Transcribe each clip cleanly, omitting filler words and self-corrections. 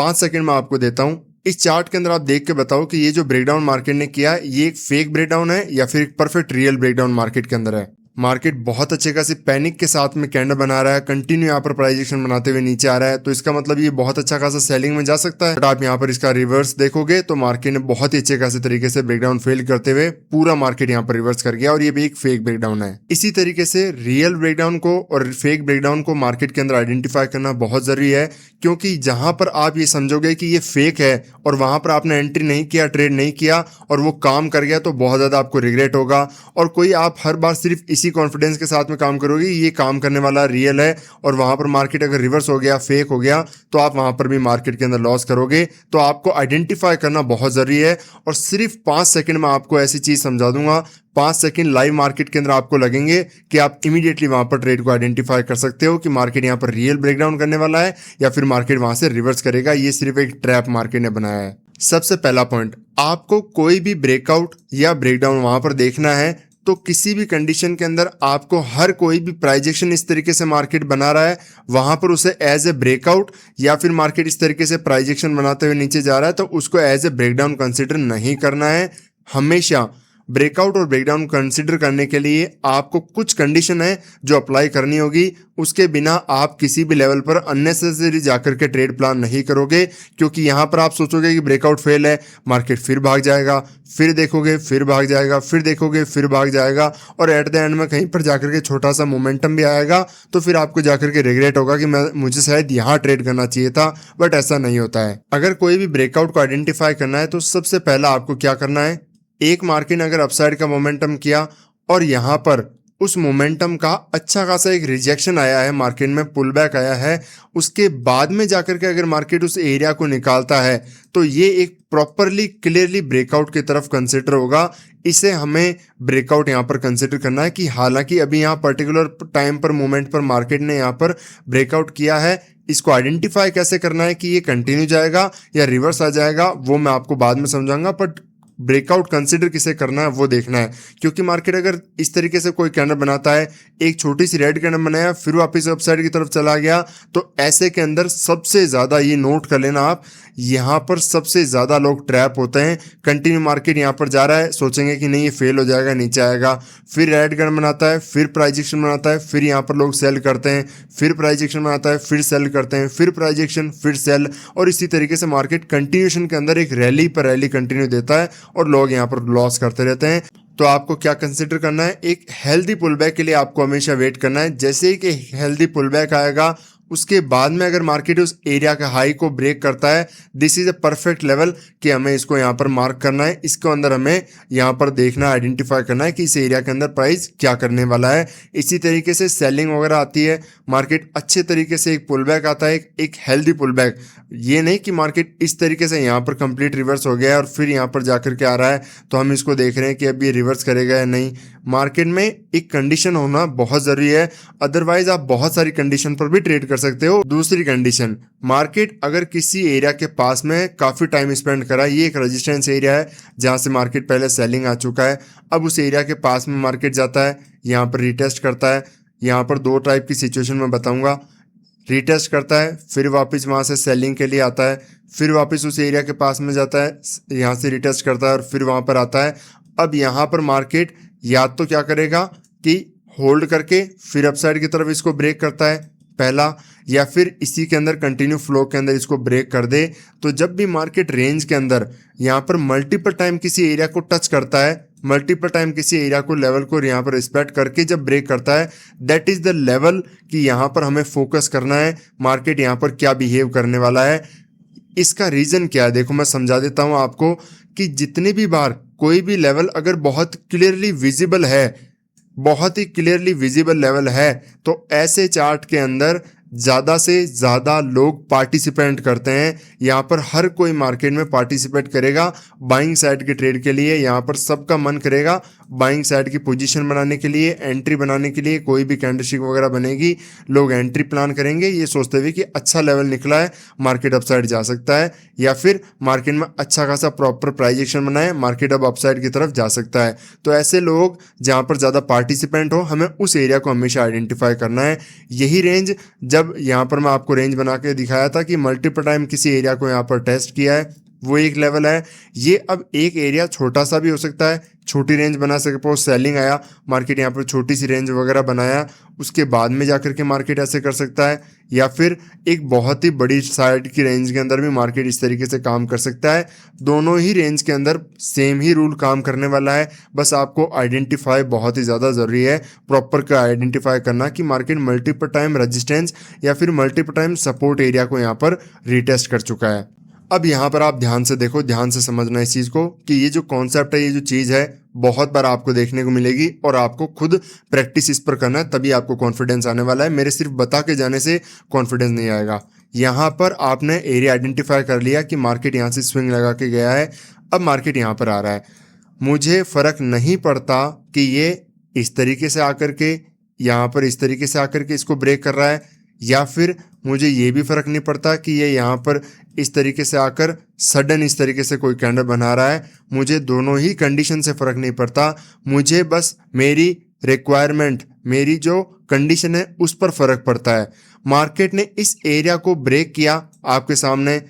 5 second में आपको देता हूं। इस चार्ट के अंदर आप देख के बताओ कि ये जो ब्रेकडाउन मार्केट ने किया ये एक फेक ब्रेकडाउन है या फिर एक परफेक्ट रियल ब्रेकडाउन मार्केट के अंदर है। मार्केट बहुत अच्छे खासी पैनिक के साथ में कैंडल बना रहा है, कंटिन्यू यहाँ पर प्राइस एक्शन बनाते हुए नीचे आ रहा है, तो इसका मतलब ये बहुत अच्छा खासा सेलिंग में जा सकता है। बट आप यहाँ पर इसका रिवर्स देखोगे तो मार्केट ने बहुत ही अच्छे खासे तरीके से ब्रेकडाउन फेल करते हुए पूरा मार्केट यहाँ पर रिवर्स कर गया और ये भी एक फेक ब्रेकडाउन है। इसी तरीके से रियल ब्रेकडाउन को और फेक ब्रेकडाउन को मार्केट के अंदर आइडेंटिफाई करना बहुत जरूरी है, क्योंकि जहां पर आप ये समझोगे कि ये फेक है और वहां पर आपने एंट्री नहीं किया, ट्रेड नहीं किया और वो काम कर गया तो बहुत ज्यादा आपको रिग्रेट होगा। और कोई आप हर बार सिर्फ इसी कॉन्फिडेंस के साथ में काम करोगे ये काम करने वाला रियल है और वहां पर मार्केट अगर रिवर्स हो गया, फेक हो गया, तो आप वहां पर भी मार्केट के अंदर लॉस करोगे। तो आपको आइडेंटिफाई करना बहुत जरूरी है और सिर्फ 5 सेकंड में आपको ऐसी चीज समझा दूंगा। 5 सेकंड लाइव मार्केट के अंदर आपको लगेंगे कि आप इमीडिएटली वहां पर ट्रेड को आइडेंटिफाई कर सकते हो कि मार्केट यहां पर रियल ब्रेकडाउन करने वाला है या फिर मार्केट वहां से रिवर्स करेगा। ये सिर्फ एक ट्रैप मार्केट ने बनाया है। सबसे पहला पॉइंट, आपको कोई भी ब्रेकआउट या ब्रेकडाउन वहां पर देखना है तो किसी भी कंडीशन के अंदर आपको हर कोई भी प्राइस एक्शन इस तरीके से मार्केट बना रहा है वहां पर उसे एज ए ब्रेकआउट या फिर मार्केट इस तरीके से प्राइस एक्शन बनाते हुए नीचे जा रहा है तो उसको एज ए ब्रेकडाउन कंसिडर नहीं करना है। हमेशा ब्रेकआउट और ब्रेकडाउन कंसिडर करने के लिए आपको कुछ कंडीशन है जो अप्लाई करनी होगी, उसके बिना आप किसी भी लेवल पर अननेसेसरी जाकर के ट्रेड प्लान नहीं करोगे, क्योंकि यहां पर आप सोचोगे कि ब्रेकआउट फेल है, मार्केट फिर भाग जाएगा, फिर देखोगे फिर भाग जाएगा, फिर देखोगे फिर भाग जाएगा और एट द एंड में कहीं पर जाकर के छोटा सा मोमेंटम भी आएगा तो फिर आपको जाकर के रिग्रेट होगा कि मुझे शायद यहाँ ट्रेड करना चाहिए था। बट ऐसा नहीं होता है। अगर कोई भी ब्रेकआउट को आइडेंटिफाई करना है तो सबसे पहला आपको क्या करना है, एक मार्केट ने अगर अपसाइड का मोमेंटम किया और यहां पर उस मोमेंटम का अच्छा खासा एक रिजेक्शन आया है, मार्केट में पुल बैक आया है, उसके बाद में जाकर के अगर मार्केट उस एरिया को निकालता है तो ये एक प्रॉपरली क्लियरली ब्रेकआउट की तरफ कंसिडर होगा। इसे हमें ब्रेकआउट यहाँ पर कंसिडर करना है कि हालांकि अभी यहाँ पर्टिकुलर टाइम पर मोमेंट पर मार्केट ने यहाँ पर ब्रेकआउट किया है, इसको आइडेंटिफाई कैसे करना है कि ये कंटिन्यू जाएगा या रिवर्स आ जाएगा वो मैं आपको बाद में समझाऊंगा। बट ब्रेकआउट कंसिडर किसे करना है वो देखना है, क्योंकि मार्केट अगर इस तरीके से कोई कैंडल बनाता है, एक छोटी सी रेड कैंडल बनाया फिर वापस अपसाइड की तरफ चला गया, तो ऐसे के अंदर सबसे ज्यादा ये नोट कर लेना आप, यहाँ पर सबसे ज्यादा लोग ट्रैप होते हैं। कंटिन्यू मार्केट यहाँ पर जा रहा है, सोचेंगे कि नहीं ये फेल हो जाएगा, नीचे आएगा, फिर रेड कैंडल बनाता है, फिर प्राइस एक्शन बनाता है, फिर यहाँ पर लोग सेल करते हैं, फिर प्राइस एक्शन बनाता है, फिर सेल करते हैं, फिर प्राइस एक्शन, फिर सेल, और इसी तरीके से मार्केट कंटिन्यूएशन के अंदर एक रैली पर रैली कंटिन्यू देता है और लोग यहाँ पर लॉस करते रहते हैं। तो आपको क्या कंसिडर करना है, एक हेल्दी पुलबैक के लिए आपको हमेशा वेट करना है। जैसे ही कि हेल्दी पुलबैक आएगा उसके बाद में अगर मार्केट उस एरिया का हाई को ब्रेक करता है, this is a perfect level कि हमें इसको यहाँ पर मार्क करना है। इसके अंदर हमें यहाँ पर देखना, आइडेंटिफाई करना है कि इस एरिया के अंदर प्राइस क्या करने वाला है। इसी तरीके से सेलिंग वगैरह आती है, मार्केट अच्छे तरीके से एक पुलबैक आता है, एक हेल्दी पुलबैक। ये नहीं कि मार्केट इस तरीके से यहाँ पर कंप्लीट रिवर्स हो गया है और फिर यहाँ पर जाकर के आ रहा है तो हम इसको देख रहे हैं कि अब ये रिवर्स करेगा या नहीं। मार्केट में एक कंडीशन होना बहुत जरूरी है, अदरवाइज आप बहुत सारी कंडीशन पर भी ट्रेड कर सकते हो। दूसरी कंडीशन, मार्केट अगर किसी एरिया के पास में काफी टाइम स्पेंड करा, ये एक रेजिस्टेंस एरिया है जहां से मार्केट पहले सेलिंग आ चुका है, अब उस एरिया के पास में मार्केट जाता है, यहाँ पर रिटेस्ट करता है। यहाँ पर दो टाइप की सिचुएशन में बताऊंगा, रिटेस्ट करता है फिर वापस वहां से सेलिंग के लिए आता है, फिर वापस उस एरिया के पास में जाता है, यहाँ से रिटेस्ट करता है और फिर वहां पर आता है। अब यहाँ पर मार्केट या तो क्या करेगा कि होल्ड करके फिर अपसाइड की तरफ इसको ब्रेक करता है पहला, या फिर इसी के अंदर कंटिन्यू फ्लो के अंदर इसको ब्रेक कर दे। तो जब भी मार्केट रेंज के अंदर यहाँ पर मल्टीपल टाइम किसी एरिया को टच करता है, मल्टीपल टाइम किसी एरिया को लेवल को यहाँ पर रिस्पेक्ट करके जब ब्रेक करता है, दैट इज द लेवल कि यहाँ पर हमें फोकस करना है मार्केट यहाँ पर क्या बिहेव करने वाला है। इसका रीजन क्या है, देखो मैं समझा देता हूं आपको कि जितनी भी बार कोई भी लेवल अगर बहुत क्लियरली विजिबल है, बहुत ही क्लियरली विजिबल लेवल है, तो ऐसे चार्ट के अंदर ज्यादा से ज्यादा लोग पार्टिसिपेंट करते हैं। यहाँ पर हर कोई मार्केट में पार्टिसिपेट करेगा बाइंग साइड के ट्रेड के लिए, यहाँ पर सबका मन करेगा बाइंग साइड की पोजीशन बनाने के लिए, एंट्री बनाने के लिए। कोई भी कैंडलस्टिक वगैरह बनेगी, लोग एंट्री प्लान करेंगे ये सोचते हुए कि अच्छा लेवल निकला है, मार्केट अपसाइड जा सकता है, या फिर मार्केट में अच्छा खासा प्रॉपर प्राइस एक्शन बनाए, मार्केट अब अपसाइड की तरफ जा सकता है। तो ऐसे लोग जहां पर ज़्यादा पार्टिसिपेंट हो, हमें उस एरिया को हमेशा आइडेंटिफाई करना है। यही रेंज, जब यहाँ पर मैं आपको रेंज बना के दिखाया था कि मल्टीपल टाइम किसी एरिया को यहाँ पर टेस्ट किया है, वो एक लेवल है। ये अब एक एरिया छोटा सा भी हो सकता है, छोटी रेंज बना सके, सेलिंग आया, मार्केट यहाँ पर छोटी सी रेंज वगैरह बनाया, उसके बाद में जाकर के मार्केट ऐसे कर सकता है, या फिर एक बहुत ही बड़ी साइड की रेंज के अंदर भी मार्केट इस तरीके से काम कर सकता है। दोनों ही रेंज के अंदर सेम ही रूल काम करने वाला है, बस आपको आइडेंटिफाई बहुत ही ज़्यादा ज़रूरी है, प्रॉपर का आइडेंटिफाई करना कि मार्केट मल्टीपल टाइम रेजिस्टेंस या फिर मल्टीपल टाइम सपोर्ट एरिया को यहाँ पर रिटेस्ट कर चुका है। अब यहाँ पर आप ध्यान से देखो, ध्यान से समझना इस चीज़ को कि ये जो कॉन्सेप्ट है, ये जो चीज़ है, बहुत बार आपको देखने को मिलेगी और आपको खुद प्रैक्टिस इस पर करना है, तभी आपको कॉन्फिडेंस आने वाला है। मेरे सिर्फ बता के जाने से कॉन्फिडेंस नहीं आएगा। यहाँ पर आपने एरिया आइडेंटिफाई कर लिया कि मार्केट यहाँ से स्विंग लगा के गया है, अब मार्केट यहाँ पर आ रहा है, मुझे फ़र्क नहीं पड़ता कि ये इस तरीके से आकर के यहाँ पर इस तरीके से आकर के इसको ब्रेक कर रहा है, या फिर मुझे ये भी फ़र्क नहीं पड़ता कि ये यहाँ पर इस तरीके से आकर सडन इस तरीके से कोई कैंडल बना रहा है। मुझे दोनों ही कंडीशन से फ़र्क नहीं पड़ता, मुझे बस मेरी रिक्वायरमेंट, मेरी जो कंडीशन है उस पर फ़र्क पड़ता है। मार्केट ने इस एरिया को ब्रेक किया, आपके सामने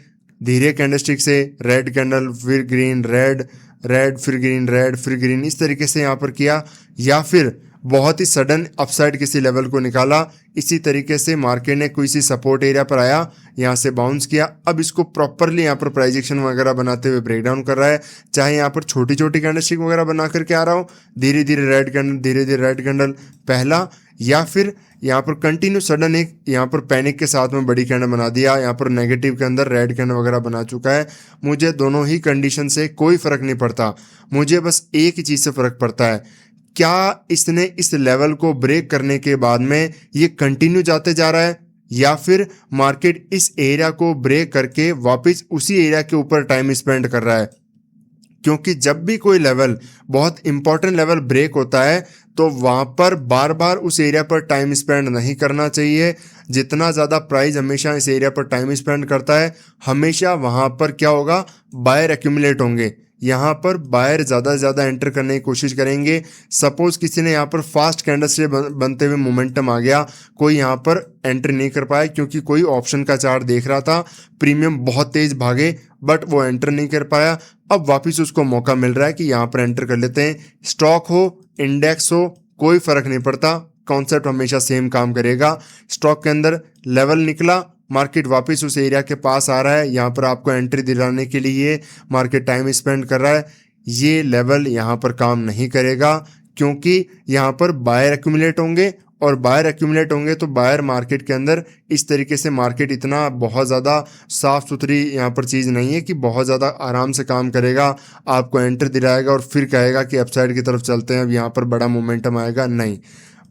धीरे कैंडलस्टिक से रेड कैंडल, फिर ग्रीन, रेड, रेड, फिर ग्रीन, रेड, फिर ग्रीन, इस तरीके से यहाँ पर किया, या फिर बहुत ही सडन अपसाइड किसी लेवल को निकाला। इसी तरीके से मार्केट ने कोई सी सपोर्ट एरिया पर आया, यहाँ से बाउंस किया, अब इसको प्रॉपरली यहाँ पर प्राइस एक्शन वगैरह बनाते हुए ब्रेक डाउन कर रहा है। चाहे यहाँ पर छोटी छोटी कैंडलस्टिक वगैरह बना करके आ रहा हो, धीरे धीरे रेड कैंडल, धीरे धीरे रेड कैंडल पहला, या फिर यहाँ पर कंटिन्यू सडन एक यहाँ पर पैनिक के साथ में बड़ी कैंडल बना दिया, यहाँ पर नेगेटिव के अंदर रेड कैंडल वगैरह बना चुका है। मुझे दोनों ही कंडीशन से कोई फ़र्क नहीं पड़ता, मुझे बस एक ही चीज़ से फ़र्क पड़ता है, क्या इसने इस लेवल को ब्रेक करने के बाद में ये कंटिन्यू जाते जा रहा है, या फिर मार्केट इस एरिया को ब्रेक करके वापस उसी एरिया के ऊपर टाइम स्पेंड कर रहा है। क्योंकि जब भी कोई लेवल, बहुत इंपॉर्टेंट लेवल ब्रेक होता है, तो वहाँ पर बार बार उस एरिया पर टाइम स्पेंड नहीं करना चाहिए। जितना ज़्यादा प्राइस हमेशा इस एरिया पर टाइम स्पेंड करता है, हमेशा वहाँ पर क्या होगा, बायर एक्यूमुलेट होंगे, यहाँ पर बायर ज़्यादा से ज़्यादा एंटर करने की कोशिश करेंगे। सपोज किसी ने यहाँ पर फास्ट कैंडल से बनते हुए मोमेंटम आ गया, कोई यहाँ पर एंटर नहीं कर पाया क्योंकि कोई ऑप्शन का चार्ट देख रहा था, प्रीमियम बहुत तेज भागे बट वो एंटर नहीं कर पाया। अब वापस उसको मौका मिल रहा है कि यहाँ पर एंटर कर लेते हैं। स्टॉक हो, इंडेक्स हो, कोई फ़र्क नहीं पड़ता, कॉन्सेप्ट हमेशा सेम काम करेगा। स्टॉक के अंदर लेवल निकला, मार्केट वापस उस एरिया के पास आ रहा है, यहाँ पर आपको एंट्री दिलाने के लिए मार्केट टाइम स्पेंड कर रहा है, ये लेवल यहाँ पर काम नहीं करेगा क्योंकि यहाँ पर बायर एक्यूमुलेट होंगे, और बायर एक्यूमुलेट होंगे तो बायर मार्केट के अंदर इस तरीके से, मार्केट इतना बहुत ज़्यादा साफ़ सुथरी यहाँ पर चीज़ नहीं है कि बहुत ज़्यादा आराम से काम करेगा, आपको एंट्री दिलाएगा और फिर कहेगा कि अपसाइड की तरफ चलते हैं, अब यहाँ पर बड़ा मोमेंटम आएगा। नहीं,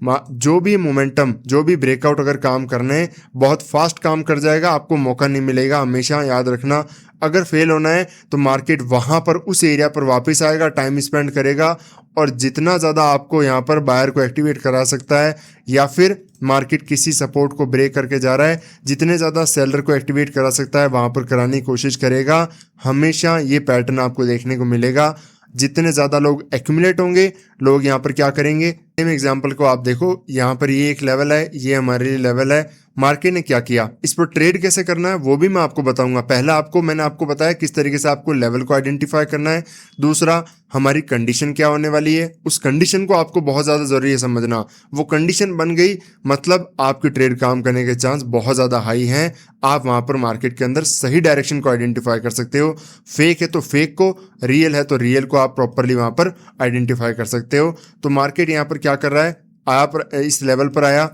जो भी मोमेंटम, जो भी ब्रेकआउट अगर काम करने बहुत फास्ट काम कर जाएगा, आपको मौका नहीं मिलेगा। हमेशा याद रखना, अगर फेल होना है तो मार्केट वहाँ पर उस एरिया पर वापस आएगा, टाइम स्पेंड करेगा, और जितना ज़्यादा आपको यहाँ पर बायर को एक्टिवेट करा सकता है, या फिर मार्केट किसी सपोर्ट को ब्रेक करके जा रहा है, जितने ज़्यादा सेलर को एक्टिवेट करा सकता है वहाँ पर कराने की कोशिश करेगा। हमेशा ये पैटर्न आपको देखने को मिलेगा। जितने ज़्यादा लोग एक्यूमुलेट होंगे, लोग यहाँ पर क्या करेंगे, सेम एग्जांपल को आप देखो, यहाँ पर ये एक लेवल है, ये हमारे लिए लेवल है, मार्केट ने क्या किया, इस पर ट्रेड कैसे करना है वो भी मैं आपको बताऊंगा। पहला मैंने आपको बताया किस तरीके से आपको लेवल को आइडेंटिफाई करना है, दूसरा हमारी कंडीशन क्या होने वाली है, उस कंडीशन को आपको बहुत ज़्यादा ज़रूरी है समझना। वो कंडीशन बन गई मतलब आपकी ट्रेड काम करने के चांस बहुत ज़्यादा हाई हैं, आप वहाँ पर मार्केट के अंदर सही डायरेक्शन को आइडेंटिफाई कर सकते हो। फेक है तो फेक को, रियल है तो रियल को आप प्रॉपरली वहाँ पर आइडेंटिफाई कर सकते हो। तो मार्केट यहाँ पर क्या कर रहा है, आप इस लेवल पर आया,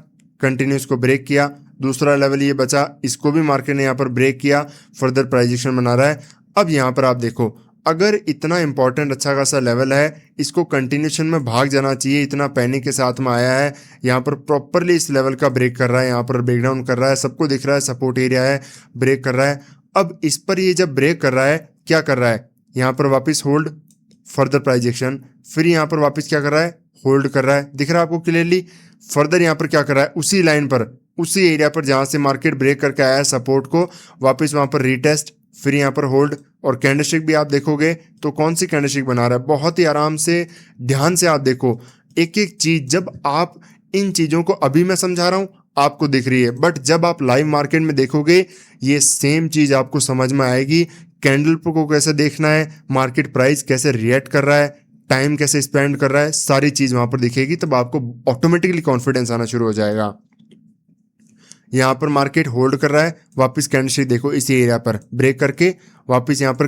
कंटिन्यूस को ब्रेक किया, दूसरा लेवल ये बचा, इसको भी मार्केट ने यहाँ पर ब्रेक किया, फर्दर प्राइजेशन बना रहा है। अब यहाँ पर आप देखो, अगर इतना इंपॉर्टेंट अच्छा खासा लेवल है, इसको कंटिन्यूशन में भाग जाना चाहिए, इतना पैनिक के साथ में आया है, यहाँ पर प्रॉपरली इस लेवल का ब्रेक कर रहा है, यहाँ पर ब्रेकडाउन कर रहा है, सबको दिख रहा है सपोर्ट एरिया है, ब्रेक कर रहा है। अब इस पर ये जब ब्रेक कर रहा है, क्या कर रहा है, यहाँ पर वापस होल्ड, फर्दर प्राइस एक्शन, फिर यहाँ पर वापस क्या कर रहा है, होल्ड कर रहा है, दिख रहा है आपको क्लियरली। फर्दर यहाँ पर क्या कर रहा है, उसी लाइन पर, उसी एरिया पर जहां से मार्केट ब्रेक करके आया है सपोर्ट को, वापस वहां पर रीटेस्ट, फिर यहाँ पर होल्ड। और कैंडलस्टिक भी आप देखोगे तो कौन सी कैंडलस्टिक बना रहा है, बहुत ही आराम से ध्यान से आप देखो एक एक चीज। जब आप इन चीजों को, अभी मैं समझा रहा हूं आपको दिख रही है, बट जब आप लाइव मार्केट में देखोगे ये सेम चीज आपको समझ में आएगी। कैंडल को कैसे देखना है, मार्केट प्राइस कैसे रिएक्ट कर रहा है, टाइम कैसे स्पेंड कर रहा है, सारी चीज वहां पर दिखेगी। तब आपको ऑटोमेटिकली कॉन्फिडेंस आना शुरू हो जाएगा। यहाँ पर मार्केट होल्ड कर रहा है, वापस कैंडलस्टिक देखो इसी एरिया पर ब्रेक करके वापस यहाँ पर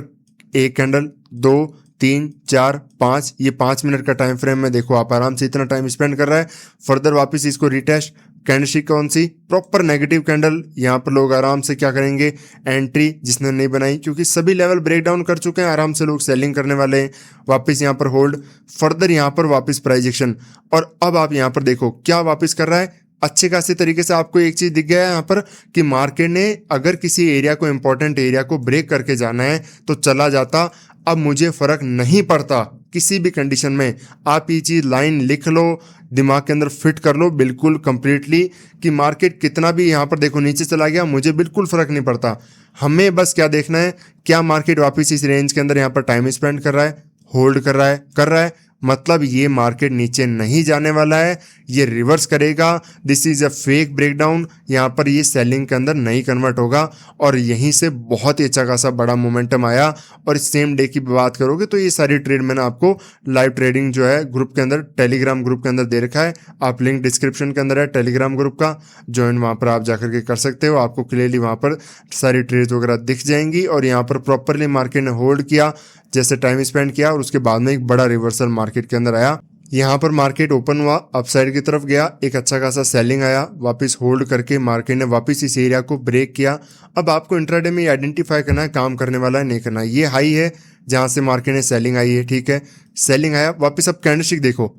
एक कैंडल, 2, 3, 4, 5, ये 5 मिनट का टाइम फ्रेम में देखो आप आराम से इतना टाइम स्पेंड कर रहा है। फर्दर वापस इसको रिटेस्ट, कैंडलस्टिक कौन सी, प्रॉपर नेगेटिव कैंडल। यहाँ पर लोग आराम से क्या करेंगे, एंट्री जिसने नहीं बनाई, क्योंकि सभी लेवल ब्रेक डाउन कर चुके हैं, आराम से लोग सेलिंग करने वाले हैं। वापस यहाँ पर होल्ड, फर्दर यहाँ पर वापस प्राइस एक्शन। और अब आप यहाँ पर देखो क्या वापस कर रहा है, अच्छे खासे तरीके से आपको एक चीज दिख गया है यहाँ पर कि मार्केट ने अगर किसी एरिया को, इंपॉर्टेंट एरिया को ब्रेक करके जाना है तो चला जाता। अब मुझे फर्क नहीं पड़ता किसी भी कंडीशन में, आप ये चीज लाइन लिख लो, दिमाग के अंदर फिट कर लो बिल्कुल कंप्लीटली, कि मार्केट कितना भी यहाँ पर देखो नीचे चला गया, मुझे बिल्कुल फर्क नहीं पड़ता। हमें बस क्या देखना है, क्या मार्केट वापस इस रेंज के अंदर यहाँ पर टाइम स्पेंड कर रहा है, होल्ड कर रहा है, मतलब ये मार्केट नीचे नहीं जाने वाला है, ये रिवर्स करेगा। This is a fake breakdown, यहाँ पर ये सेलिंग के अंदर नहीं कन्वर्ट होगा। और यहीं से बहुत ही अच्छा खासा बड़ा मोमेंटम आया। और इस सेम डे की बात करोगे तो ये सारी ट्रेड मैंने आपको लाइव ट्रेडिंग जो है ग्रुप के अंदर, टेलीग्राम ग्रुप के अंदर दे रखा है। आप लिंक डिस्क्रिप्शन के अंदर है टेलीग्राम ग्रुप का, ज्वाइन वहाँ पर आप जाकर के कर सकते हो। आपको क्लियरली वहाँ पर सारी ट्रेड्स वगैरह दिख जाएंगी। और यहाँ पर प्रॉपरली मार्केट ने होल्ड किया, जैसे टाइम स्पेंड किया, और उसके बाद में एक बड़ा रिवर्सल मार्केट के अंदर आया। यहाँ पर मार्केट ओपन हुआ, अपसाइड की तरफ गया, एक अच्छा खासा सेलिंग आया, वापस होल्ड करके मार्केट ने वापस इस एरिया को ब्रेक किया। अब आपको इंट्राडे में ये आइडेंटिफाई करना है काम करने वाला है नहीं करना है। ये हाई है जहाँ से मार्केट ने सेलिंग आई है, ठीक है, सेलिंग आया, वापस अब कैंडलस्टिक देखो।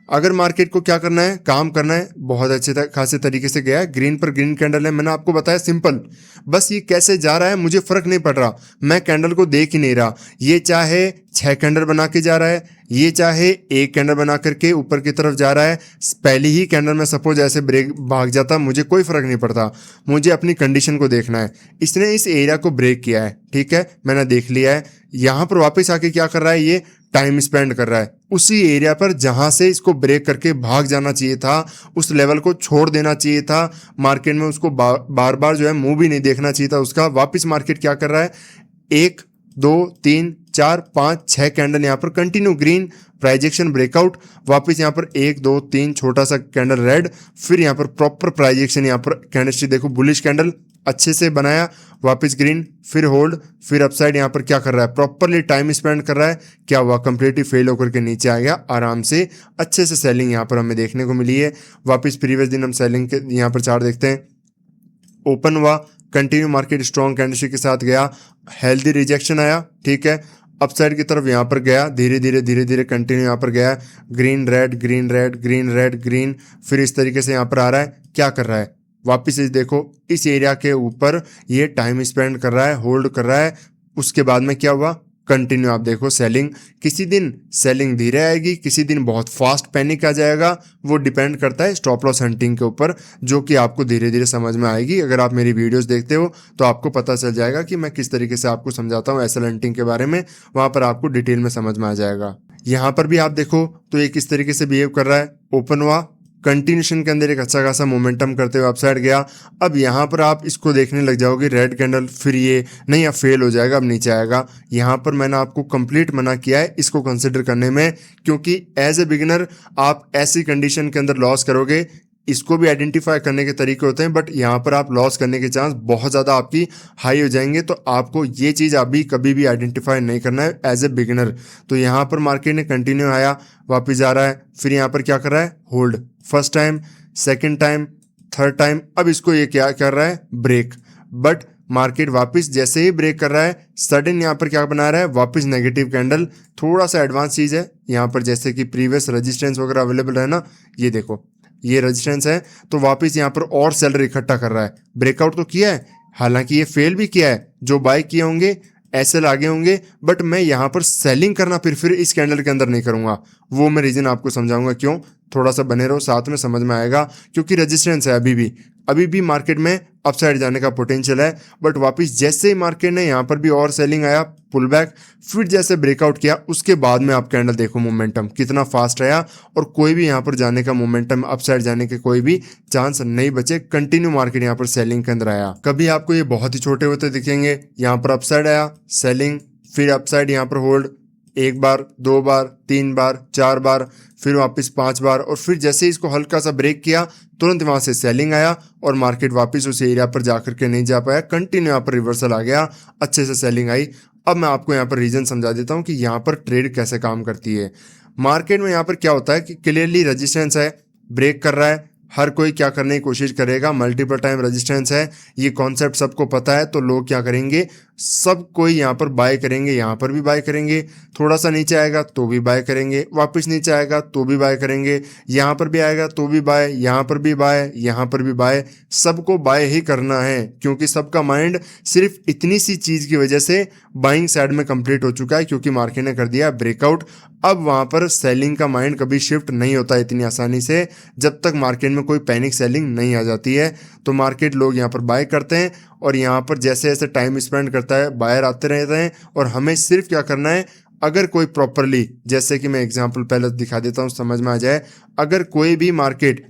अगर मार्केट को क्या करना है, काम करना है, बहुत अच्छे खासे तरीके से गया है, ग्रीन पर ग्रीन कैंडल है, मैंने आपको बताया सिंपल। बस ये कैसे जा रहा है मुझे फर्क नहीं पड़ रहा, मैं कैंडल को देख ही नहीं रहा। ये चाहे 6 कैंडल बना के जा रहा है, ये चाहे 1 कैंडल बना करके ऊपर की तरफ जा रहा है, पहली ही कैंडल में सपोज ऐसे ब्रेक भाग जाता, मुझे कोई फर्क नहीं पड़ता। मुझे अपनी कंडीशन को देखना है। इसने इस एरिया को ब्रेक किया है, ठीक है, मैंने देख लिया है। यहाँ पर वापस आके क्या कर रहा है, ये टाइम स्पेंड कर रहा है उसी एरिया पर जहां से इसको ब्रेक करके भाग जाना चाहिए था, उस लेवल को छोड़ देना चाहिए था। मार्केट में उसको बार बार जो है मुंह भी नहीं देखना चाहिए था उसका। वापस मार्केट क्या कर रहा है, 1, 2, 3, 4, 5, 6 कैंडल यहाँ पर कंटिन्यू ग्रीन, प्राइजेक्शन ब्रेकआउट, वापस यहाँ पर 1, 2, 3 छोटा सा कैंडल रेड, फिर यहाँ पर प्रॉपर प्राइजेक्शन, यहाँ पर कैंडलस्टिक देखो बुलिश कैंडल अच्छे से बनाया, वापस ग्रीन, फिर होल्ड, फिर अपसाइड। यहाँ पर क्या कर रहा है, प्रॉपरली टाइम स्पेंड कर रहा है। क्या हुआ, कंप्लीटली फेल होकर के नीचे आ गया आराम से, अच्छे से सेलिंग यहाँ पर हमें देखने को मिली है। वापस प्रीवियस दिन हम सेलिंग के यहाँ पर चार्ट देखते हैं, ओपन हुआ, कंटिन्यू मार्केट स्ट्रॉन्ग कैंडलस्टिक के साथ गया, हेल्दी रिजेक्शन आया, ठीक है, अपसाइड की तरफ यहाँ पर गया, धीरे धीरे कंटिन्यू यहाँ पर गया, green red green red green red green, फिर इस तरीके से यहाँ पर आ रहा है। क्या कर रहा है, वापिस इस देखो इस एरिया के ऊपर ये टाइम स्पेंड कर रहा है, होल्ड कर रहा है। उसके बाद में क्या हुआ, कंटिन्यू आप देखो सेलिंग। किसी दिन सेलिंग धीरे आएगी, किसी दिन बहुत फास्ट पैनिक आ जाएगा, वो डिपेंड करता है स्टॉप लॉस हंटिंग के ऊपर, जो कि आपको धीरे धीरे समझ में आएगी। अगर आप मेरी वीडियोस देखते हो तो आपको पता चल जाएगा कि मैं किस तरीके से आपको समझाता हूँ एसएल हंटिंग के बारे में, वहां पर आपको डिटेल में समझ में आ जाएगा। यहाँ पर भी आप देखो तो ये किस तरीके से बिहेव कर रहा है, ओपन हुआ, कंटिन्यूशन के अंदर एक अच्छा खासा मोमेंटम करते हुए अपसाइड गया। अब यहाँ पर आप इसको देखने लग जाओगे रेड कैंडल, फिर ये नहीं, अब फेल हो जाएगा, अब नीचे आएगा। यहाँ पर मैंने आपको कंप्लीट मना किया है इसको कंसिडर करने में, क्योंकि एज ए बिगिनर आप ऐसी कंडीशन के अंदर लॉस करोगे। इसको भी आइडेंटिफाई करने के तरीके होते हैं, बट यहाँ पर आप लॉस करने के चांस बहुत ज़्यादा आपकी हाई हो जाएंगे। तो आपको ये चीज़ अभी कभी भी आइडेंटिफाई नहीं करना है एज ए बिगिनर। तो यहाँ पर मार्केट ने कंटिन्यू आया, वापस आ रहा है, फिर यहाँ पर क्या कर रहा है, hold, first time, second time, third time, अब इसको ये क्या कर रहा है, ब्रेक। बट मार्केट वापस जैसे ही ब्रेक कर रहा है, सडन यहाँ पर क्या बना रहा है, वापस नेगेटिव कैंडल। थोड़ा सा एडवांस चीज़ है यहाँ पर, जैसे कि प्रीवियस रेजिस्टेंस वगैरह अवेलेबल है ना, ये देखो ये रेजिस्टेंस है, तो वापस यहाँ पर और सेलर इकट्ठा कर रहा है। ब्रेकआउट तो किया है, हालांकि ये फेल भी किया है, जो बाय किए होंगे ऐसे लागे होंगे, बट मैं यहाँ पर सेलिंग करना प्रेफर इस कैंडल के अंदर नहीं करूंगा। वो मैं रीजन आपको समझाऊंगा क्यों। थोड़ा सा बने रहो, साथ में समझ में आएगा। क्योंकि रेजिस्टेंस है अभी भी मार्केट में अपसाइड जाने का पोटेंशियल है, बट वापस जैसे ही मार्केट ने यहाँ पर भी और सेलिंग आया, पुल बैक, फिर जैसे ब्रेकआउट किया, उसके बाद में आप कैंडल देखो मोमेंटम कितना फास्ट आया और कोई भी यहाँ पर जाने का मोमेंटम, अपसाइड जाने के कोई भी चांस नहीं बचे। कंटिन्यू मार्केट यहाँ पर सेलिंग के अंदर आया। कभी आपको ये बहुत ही छोटे होते दिखेंगे, यहाँ पर अपसाइड आया, सेलिंग, फिर अपसाइड यहाँ पर होल्ड, 1 बार, 2 बार, 3 बार, 4 बार, फिर वापस 5 बार, और फिर जैसे ही इसको हल्का सा ब्रेक किया तुरंत वहां से सेलिंग आया और मार्केट वापस उस एरिया पर जाकर के नहीं जा पाया। कंटिन्यू यहाँ पर रिवर्सल आ गया, अच्छे से सेलिंग आई। अब मैं आपको यहाँ पर रीजन समझा देता हूँ कि यहाँ पर ट्रेड कैसे काम करती है। मार्केट में यहाँ पर क्या होता है कि क्लियरली रेजिस्टेंस है, ब्रेक कर रहा है, हर कोई क्या करने की कोशिश करेगा, मल्टीपल टाइम रेजिस्टेंस है, ये कॉन्सेप्ट सबको पता है। तो लोग क्या करेंगे, सब कोई यहाँ पर बाय करेंगे, यहाँ पर भी बाय करेंगे, थोड़ा सा नीचे आएगा तो भी बाय करेंगे, वापस नीचे आएगा तो भी बाय करेंगे, यहाँ पर भी आएगा तो भी बाय, यहाँ पर भी बाय, यहाँ पर भी बाय। सबको बाय ही करना है क्योंकि सबका माइंड सिर्फ इतनी सी चीज की वजह से बाइंग साइड में कंप्लीट हो चुका है, क्योंकि मार्केट ने कर दिया ब्रेकआउट। अब वहां पर सेलिंग का माइंड कभी शिफ्ट नहीं होता इतनी आसानी से, जब तक मार्केट में कोई पैनिक सेलिंग नहीं आ जाती है। तो मार्केट लोग यहाँ पर बाय करते हैं और यहाँ पर जैसे जैसे टाइम स्पेंड करता है बायर आते रहते हैं। और हमें सिर्फ क्या करना है, अगर कोई प्रॉपरली, जैसे कि मैं एग्जांपल पहले दिखा देता हूँ समझ में आ जाए, अगर कोई भी मार्केट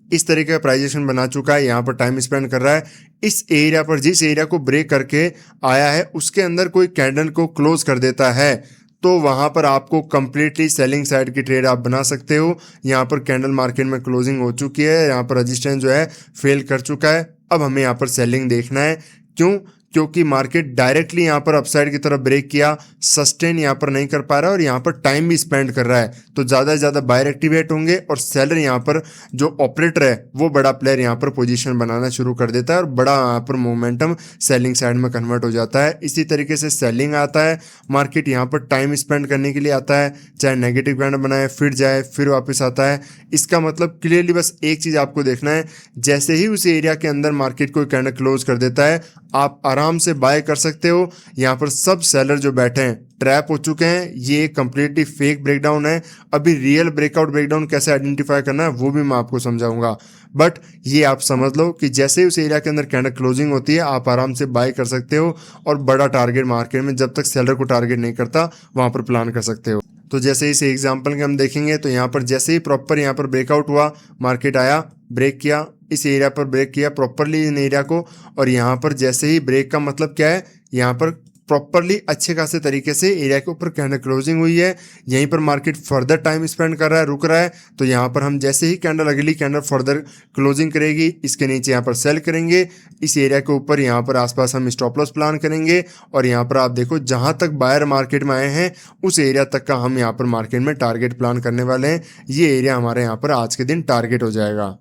इस तरीके का प्राइजेशन बना चुका है, यहाँ पर टाइम स्पेंड कर रहा है, इस एरिया पर जिस एरिया को ब्रेक करके आया है उसके अंदर कोई कैंडल को क्लोज कर देता है, तो वहां पर आपको कंप्लीटली सेलिंग साइड की ट्रेड आप बना सकते हो। यहाँ पर कैंडल मार्केट में क्लोजिंग हो चुकी है, यहाँ पर रेजिस्टेंस जो है फेल कर चुका है। अब हमें यहाँ पर सेलिंग देखना है। क्यों? क्योंकि मार्केट डायरेक्टली यहाँ पर अपसाइड की तरफ ब्रेक किया, सस्टेन यहाँ पर नहीं कर पा रहा है और यहाँ पर टाइम भी स्पेंड कर रहा है, तो ज़्यादा से ज़्यादा बायर एक्टिवेट होंगे और सेलर यहाँ पर जो ऑपरेटर है वो बड़ा प्लेयर यहाँ पर पोजीशन बनाना शुरू कर देता है और बड़ा यहाँ पर मोमेंटम सेलिंग साइड में कन्वर्ट हो जाता है। इसी तरीके से सेलिंग आता है, मार्केट यहाँ पर टाइम स्पेंड करने के लिए आता है, चाहे नेगेटिव कैंडल बनाए फिर जाए फिर वापस आता है। इसका मतलब क्लियरली बस एक चीज़ आपको देखना है, जैसे ही उस एरिया के अंदर मार्केट कोई कैंडल क्लोज कर देता है आप आराम से बाय कर सकते हो। यहाँ पर सब सेलर जो बैठे हैं ट्रैप हो चुके हैं। ये एक कंप्लीटली फेक ब्रेकडाउन है। अभी रियल ब्रेकआउट ब्रेकडाउन कैसे आइडेंटिफाई करना है वो भी मैं आपको समझाऊंगा, बट ये आप समझ लो कि जैसे ही उस एरिया के अंदर कैंडल क्लोजिंग होती है आप आराम से बाय कर सकते हो और बड़ा टारगेट मार्केट में जब तक सेलर को टारगेट नहीं करता वहां पर प्लान कर सकते हो। तो जैसे इस एग्जाम्पल के हम देखेंगे तो यहाँ पर जैसे ही प्रॉपर यहाँ पर ब्रेकआउट हुआ, मार्केट आया, ब्रेक किया, इस एरिया पर ब्रेक किया प्रॉपरली इन एरिया को, और यहाँ पर जैसे ही ब्रेक का मतलब क्या है, यहाँ पर प्रॉपरली अच्छे खासे तरीके से एरिया के ऊपर कैंडल क्लोजिंग हुई है। यहीं पर मार्केट फर्दर टाइम स्पेंड कर रहा है, रुक रहा है, तो यहाँ पर हम जैसे ही कैंडल अगली कैंडल फर्दर क्लोजिंग करेगी इसके नीचे यहाँ पर सेल करेंगे, इस एरिया के ऊपर यहाँ पर आसपास हम स्टॉप लॉस प्लान करेंगे और यहाँ पर आप देखो जहाँ तक बायर मार्केट में आए हैं उस एरिया तक का हम यहाँ पर मार्केट में टारगेट प्लान करने वाले हैं। ये एरिया हमारे यहाँ पर आज के दिन टारगेट हो जाएगा।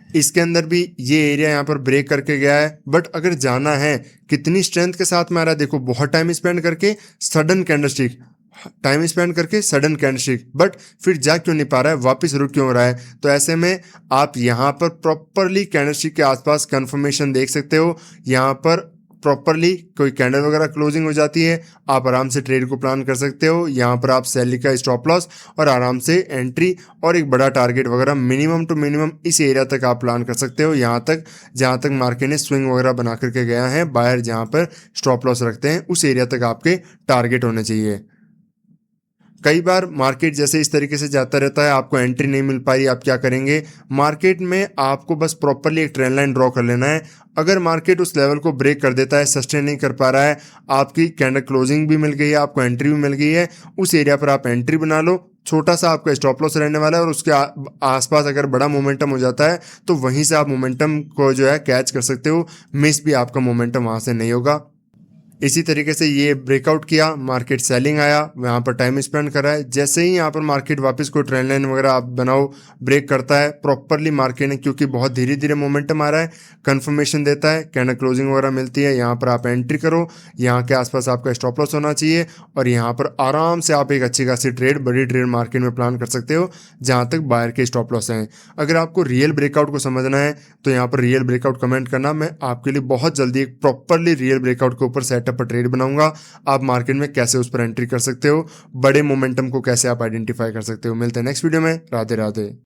इसके अंदर भी ये एरिया यहाँ पर ब्रेक करके गया है, बट अगर जाना है कितनी स्ट्रेंथ के साथ में आ रहा है, देखो बहुत टाइम स्पेंड करके सडन कैंडलस्टिक, टाइम स्पेंड करके सडन कैंडलस्टिक, बट फिर जा क्यों नहीं पा रहा है, वापस रुक क्यों रहा है। तो ऐसे में आप यहाँ पर प्रॉपरली कैंडलस्टिक के आसपास कंफर्मेशन देख सकते हो। यहाँ पर प्रॉपरली कोई कैंडल वगैरह क्लोजिंग हो जाती है, आप आराम से ट्रेड को प्लान कर सकते हो। यहाँ पर आप सेल का स्टॉप लॉस और आराम से एंट्री और एक बड़ा टारगेट वगैरह मिनिमम टू मिनिमम इस एरिया तक आप प्लान कर सकते हो, यहाँ तक जहाँ तक मार्केट ने स्विंग वगैरह बना करके गया है। बायर जहाँ पर स्टॉप लॉस रखते हैं उस एरिया तक आपके टारगेट होने चाहिए। कई बार मार्केट जैसे इस तरीके से जाता रहता है, आपको एंट्री नहीं मिल पाई, आप क्या करेंगे, मार्केट में आपको बस प्रॉपरली एक ट्रेंड लाइन ड्रॉ कर लेना है। अगर मार्केट उस लेवल को ब्रेक कर देता है, सस्टेन नहीं कर पा रहा है, आपकी कैंडल क्लोजिंग भी मिल गई है, आपको एंट्री भी मिल गई है, उस एरिया पर आप एंट्री बना लो। छोटा सा आपका स्टॉप लॉस रहने वाला है और उसके आसपास अगर बड़ा मोमेंटम हो जाता है तो वहीं से आप मोमेंटम को जो है कैच कर सकते हो, मिस भी आपका मोमेंटम वहाँ से नहीं होगा। इसी तरीके से ये ब्रेकआउट किया, मार्केट सेलिंग आया, वहाँ पर टाइम स्पेंड कर रहा है। जैसे ही यहाँ पर मार्केट वापस कोई ट्रेंड लाइन वगैरह आप बनाओ, ब्रेक करता है प्रॉपरली मार्केट ने, क्योंकि बहुत धीरे धीरे मोमेंटम आ रहा है, कंफर्मेशन देता है, कैंडल क्लोजिंग वगैरह मिलती है, यहाँ पर आप एंट्री करो, यहाँ के आसपास आपका स्टॉप लॉस होना चाहिए और यहाँ पर आराम से आप एक अच्छी खासी ट्रेड, बड़ी ट्रेड मार्केट में प्लान कर सकते हो जहाँ तक बायर के स्टॉप लॉस हैं। अगर आपको रियल ब्रेकआउट को समझना है तो यहाँ पर रियल ब्रेकआउट कमेंट करना, मैं आपके लिए बहुत जल्दी एक प्रॉपरली रियल ब्रेकआउट के ऊपर सेटअप सेटअप पर ट्रेड बनाऊंगा, आप मार्केट में कैसे उस पर एंट्री कर सकते हो, बड़े मोमेंटम को कैसे आप आइडेंटिफाई कर सकते हो। मिलते हैं नेक्स्ट वीडियो में। राधे राधे।